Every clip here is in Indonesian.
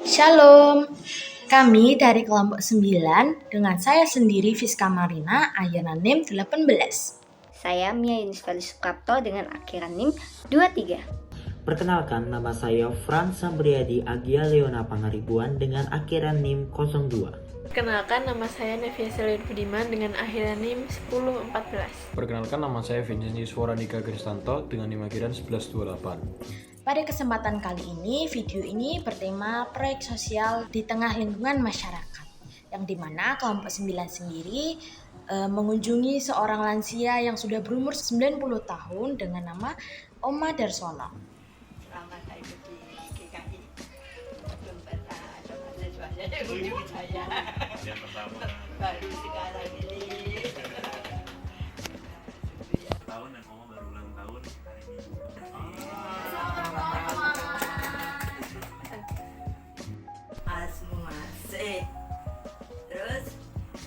Shalom, kami dari kelompok 9 dengan saya sendiri Fiska Marina, akhiran NIM 18. Saya Mia Yunisvali Suprapto dengan akhiran NIM 23. Perkenalkan, nama saya Frans Sambriadi Agia Leona Pangaribuan dengan akhiran NIM 02. Perkenalkan, nama saya Nevia Selin Budiman dengan akhiran NIM 1014. Perkenalkan, nama saya Vincent Yuswara Nika Kristanto dengan NIM akhiran 1128. Pada kesempatan kali ini, video ini bertema proyek sosial di tengah lingkungan masyarakat, yang dimana kelompok 9 sendiri mengunjungi seorang lansia yang sudah berumur 90 tahun dengan nama Oma Darsono. Selamat saya di GKI. Belum pernah ada mahasiswanya yang mengunjungi saya. Baru sekarang ini. Tahun dan Oma baru ulang tahun hari Minggu. Asmumase. Terus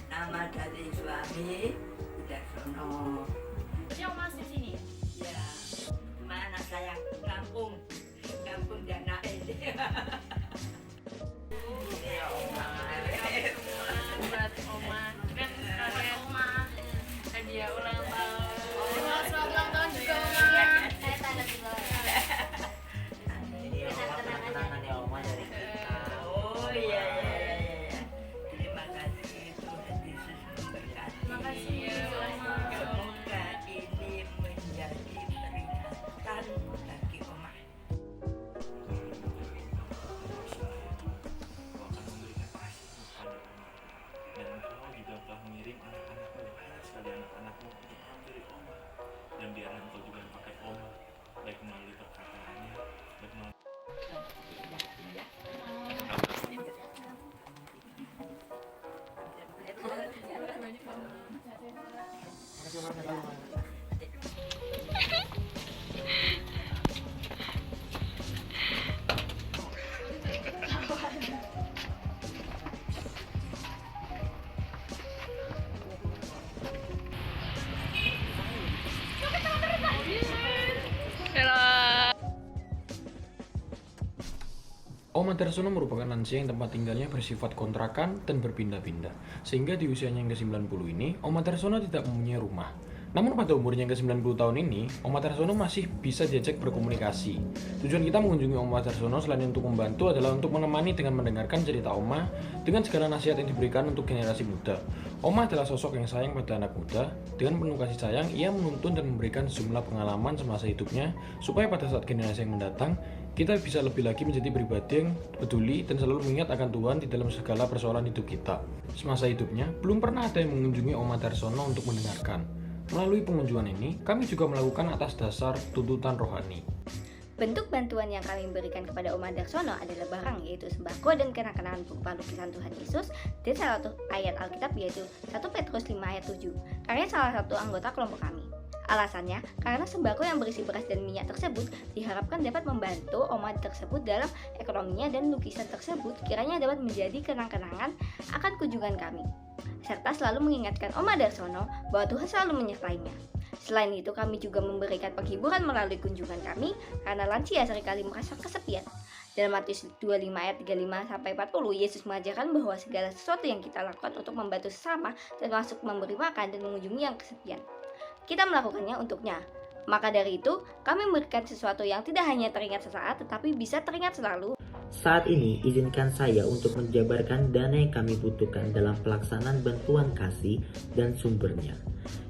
nama dari suami Darsono. Ini Oma di sini. Ya, mana saya kampung Dana ini. Ya Oma. Buat Oma kan sekalian hadiah ulang tahun. Selamat ulang tahun juga Oma. Saya tanda juga. Kenangan ya Oma dari kita. Oh iya. Terima kasih Tuhan Yesus memberkati. Makasih ya Oma. Semoga ini menjadi peringatan bagi Oma. Kau akan memberikan kasih kepada Oma. Dan Engkau juga telah mengirim anak-anakmu, banyak sekali anak-anakmu untuk menghampiri Oma. Dan biar Engkau juga pakai Oma, baik melalui perkataannya, baik melalui Oma Darsono merupakan lansia yang tempat tinggalnya bersifat kontrakan dan berpindah-pindah. Sehingga di usianya yang ke-90 ini, Oma Darsono tidak mempunyai rumah. Namun pada umurnya yang ke-90 tahun ini, Oma Darsono masih bisa diajak berkomunikasi. Tujuan kita mengunjungi Oma Darsono selain untuk membantu adalah untuk menemani dengan mendengarkan cerita Oma dengan segala nasihat yang diberikan untuk generasi muda. Oma adalah sosok yang sayang pada anak muda. Dengan penuh kasih sayang, ia menuntun dan memberikan sejumlah pengalaman semasa hidupnya supaya pada saat generasi yang mendatang, kita bisa lebih lagi menjadi pribadi yang peduli dan selalu mengingat akan Tuhan di dalam segala persoalan hidup kita. Semasa hidupnya, belum pernah ada yang mengunjungi Oma Darsono untuk mendengarkan. Melalui pengunjungan ini, kami juga melakukan atas dasar tuntutan rohani. Bentuk bantuan yang kami berikan kepada Oma Darsono adalah barang, yaitu sembako dan kenang-kenangan berupa lukisan Tuhan Yesus dan salah satu ayat Alkitab, yaitu 1 Petrus 5 ayat 7, karya salah satu anggota kelompok kami. Alasannya, karena sembako yang berisi beras dan minyak tersebut diharapkan dapat membantu Oma tersebut dalam ekonominya, dan lukisan tersebut kiranya dapat menjadi kenang-kenangan akan kunjungan kami, serta selalu mengingatkan Oma Darsono bahwa Tuhan selalu menyertainya. Selain itu, kami juga memberikan penghiburan melalui kunjungan kami karena lansia seringkali merasa kesepian. Dalam Matius 25 ayat 35-40, Yesus mengajarkan bahwa segala sesuatu yang kita lakukan untuk membantu sesama, termasuk memberi makan dan mengunjungi yang kesepian, kita melakukannya untuknya. Maka dari itu, kami memberikan sesuatu yang tidak hanya teringat sesaat, tetapi bisa teringat selalu. Saat ini, izinkan saya untuk menjabarkan dana yang kami butuhkan dalam pelaksanaan bantuan kasih dan sumbernya.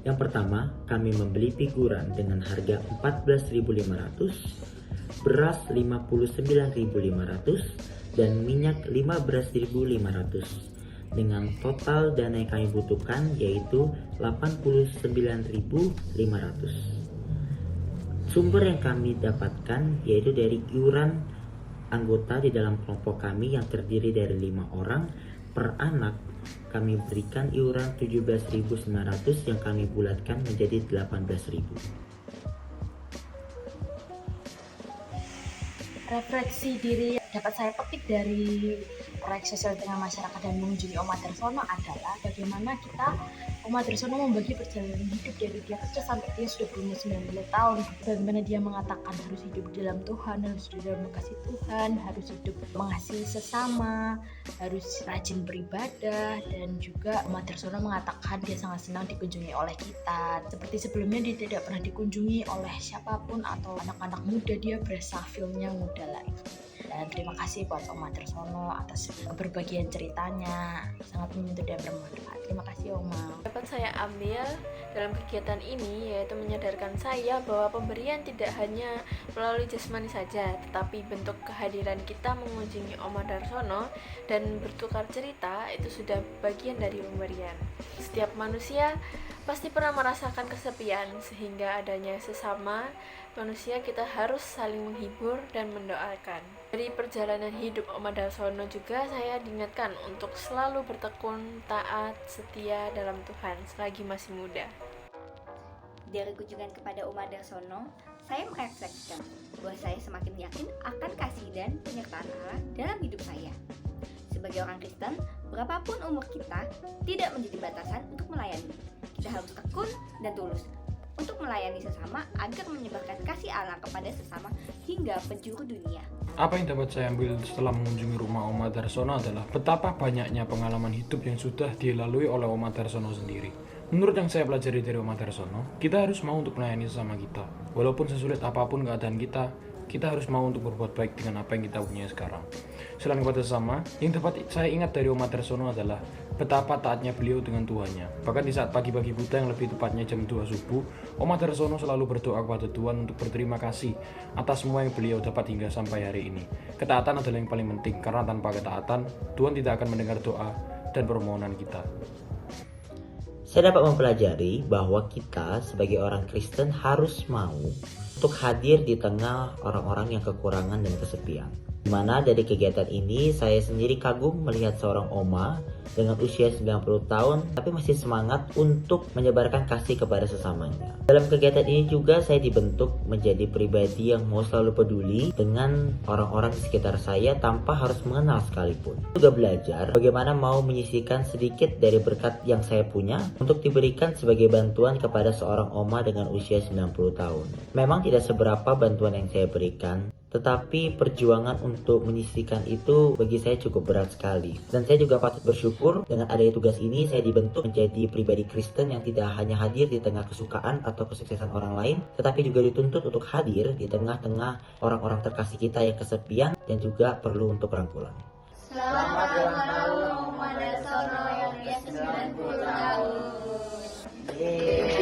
Yang pertama, kami membeli figuran dengan harga 14.500, beras 59.500, dan minyak 15.500. Dengan total dana yang kami butuhkan yaitu 89.500. Sumber yang kami dapatkan yaitu dari iuran anggota di dalam kelompok kami yang terdiri dari 5 orang. Per anak kami berikan iuran 17.900 yang kami bulatkan menjadi 18.000. Refleksi diri dapat saya petik dari proyek sosial di tengah masyarakat dan mengunjungi Oma Darsono adalah bagaimana kita Oma Darsono membagi perjalanan hidup dari dia kecil sampai dia sudah berumur 90 tahun. Bagaimana dia mengatakan harus hidup di dalam Tuhan, harus hidup dalam kasih Tuhan, harus hidup mengasihi sesama, harus rajin beribadah, dan juga Oma Darsono mengatakan dia sangat senang dikunjungi oleh kita. Seperti sebelumnya dia tidak pernah dikunjungi oleh siapapun atau anak-anak muda, dia berasa filmnya muda lagi. Dan terima kasih buat Oma Darsono atas keberbagian ceritanya, sangat menyentuh dan bermanfaat. Terima kasih Oma. Dapat saya ambil dalam kegiatan ini yaitu menyadarkan saya bahwa pemberian tidak hanya melalui jasmani saja, tetapi bentuk kehadiran kita mengunjungi Oma Darsono dan bertukar cerita itu sudah bagian dari pemberian. Setiap manusia pasti pernah merasakan kesepian, sehingga adanya sesama manusia kita harus saling menghibur dan mendoakan. Dari perjalanan hidup Oma Darsono juga saya diingatkan untuk selalu bertekun, taat, setia dalam Tuhan selagi masih muda. Dari kunjungan kepada Oma Darsono, saya merefleksikan bahwa saya semakin yakin akan kasih dan penyertaan Allah dalam hidup saya. Sebagai orang Kristen, berapapun umur kita, tidak menjadi batasan untuk melayani. Kita harus tekun dan tulus untuk melayani sesama agar menyebarkan kasih Allah kepada sesama hingga penjuru dunia. Apa yang dapat saya ambil setelah mengunjungi rumah Oma Darsono adalah betapa banyaknya pengalaman hidup yang sudah dilalui oleh Oma Darsono sendiri. Menurut yang saya pelajari dari Oma Darsono, kita harus mau untuk melayani sesama kita. Walaupun sesulit apapun keadaan kita harus mau untuk berbuat baik dengan apa yang kita punya sekarang. Selain kepada sesama, yang dapat saya ingat dari Oma Darsono adalah betapa taatnya beliau dengan Tuhannya. Bahkan di saat pagi-pagi buta yang lebih tepatnya jam 2 subuh, Oma Darsono selalu berdoa kepada Tuhan untuk berterima kasih atas semua yang beliau dapat hingga sampai hari ini. Ketaatan adalah yang paling penting, karena tanpa ketaatan, Tuhan tidak akan mendengar doa dan permohonan kita. Saya dapat mempelajari bahwa kita sebagai orang Kristen harus mau untuk hadir di tengah orang-orang yang kekurangan dan kesepian. Dimana dari kegiatan ini saya sendiri kagum melihat seorang oma dengan usia 90 tahun tapi masih semangat untuk menyebarkan kasih kepada sesamanya. Dalam kegiatan ini juga saya dibentuk menjadi pribadi yang mau selalu peduli dengan orang-orang di sekitar saya tanpa harus mengenal sekalipun. Juga belajar bagaimana mau menyisihkan sedikit dari berkat yang saya punya untuk diberikan sebagai bantuan kepada seorang oma dengan usia 90 tahun. Memang tidak seberapa bantuan yang saya berikan, tetapi perjuangan untuk menyisihkan itu bagi saya cukup berat sekali. Dan saya juga patut bersyukur dengan adanya tugas ini saya dibentuk menjadi pribadi Kristen yang tidak hanya hadir di tengah kesukaan atau kesuksesan orang lain, tetapi juga dituntut untuk hadir di tengah-tengah orang-orang terkasih kita yang kesepian dan juga perlu untuk rangkulan. Selamat ulang tahun Oma Darsono yang ke-90 tahun.